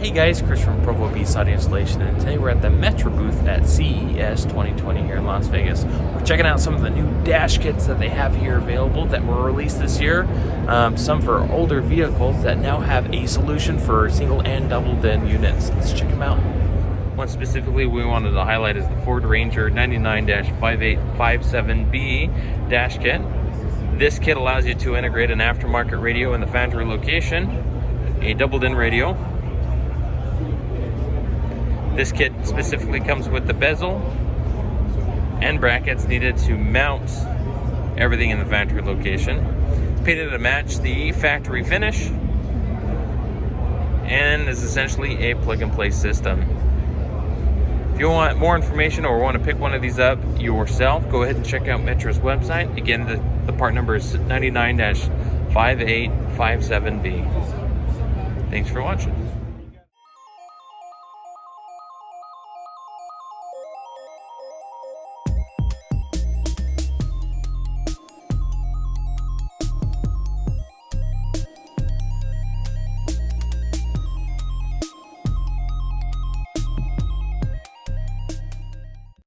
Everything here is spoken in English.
Hey guys, Chris from Provo Beast Audio Installation, and today we're at the Metra booth at CES 2020 here in Las Vegas. We're checking out some of the new dash kits that they have here available that were released this year. Some for older vehicles that now have a solution for single and double din units. Let's check them out. One specifically we wanted to highlight is the Ford Ranger 99-5857B dash kit. This kit allows you to integrate an aftermarket radio in the factory location, a double din radio. This kit specifically comes with the bezel and brackets needed to mount everything in the factory location. It's painted to match the factory finish and is essentially a plug-and-play system. If you want more information or want to pick one of these up yourself, go ahead and check out Metra's website. Again, the part number is 99-5857B. Thanks for watching.